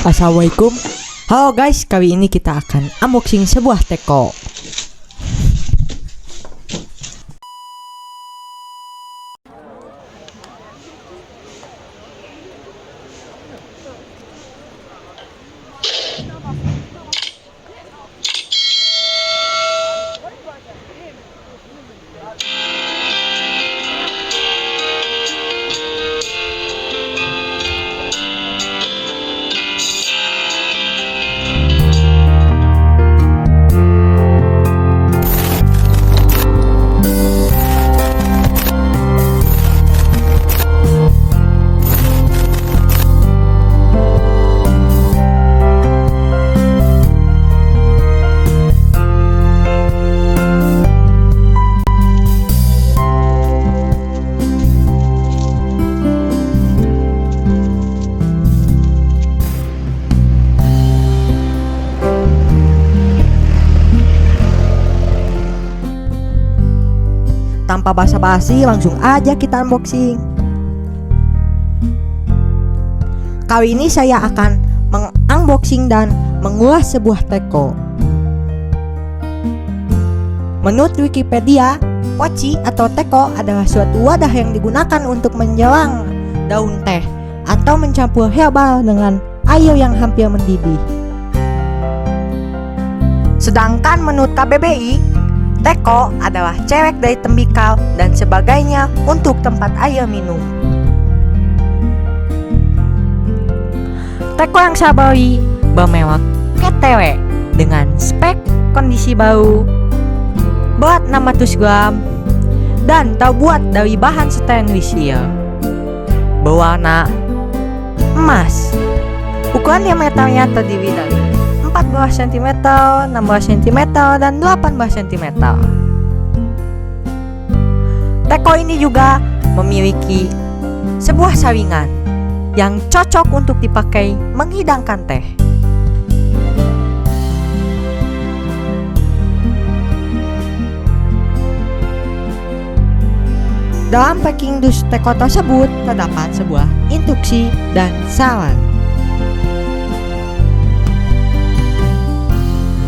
Assalamualaikum. Halo guys, kali ini kita akan unboxing sebuah teko. Tanpa basa-basi, langsung aja kita unboxing. Kali ini saya akan mengunboxing dan mengulas sebuah teko. Menurut Wikipedia, poci atau teko adalah suatu wadah yang digunakan untuk menjelang daun teh atau mencampur herbal dengan air yang hampir mendidih. Sedangkan menurut KBBI, teko adalah cerek dari tembikar dan sebagainya untuk tempat air minum. Teko yang saya beli bermerek KTW dengan spek kondisi baru, berat 600 gram, dan terbuat dari bahan stainless steel, berwarna emas. Ukuran diameternya terdiri dari 14 cm, 16 cm, dan 18 cm. Teko ini juga memiliki sebuah saringan yang cocok untuk dipakai menghidangkan teh. Dalam packing dus teko tersebut terdapat sebuah instruksi dan saran.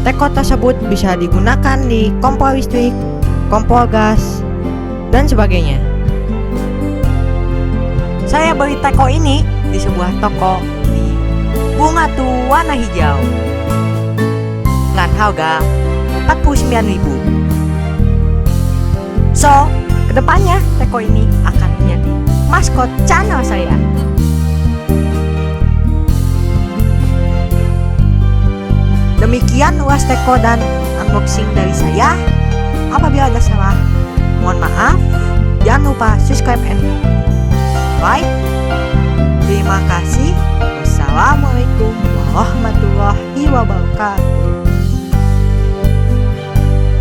Teko tersebut bisa digunakan di kompor listrik, kompor gas, dan sebagainya. Saya beli teko ini di sebuah toko di Bunga Tuh Warna Hijau dengan harga 49.000. So, kedepannya teko ini akan menjadi maskot channel saya. Demikian ulas teko dan unboxing dari saya. Apabila ada salah, mohon maaf. Jangan lupa subscribe and like. Terima kasih. Wassalamualaikum warahmatullahi wabarakatuh.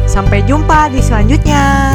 Sampai jumpa di selanjutnya.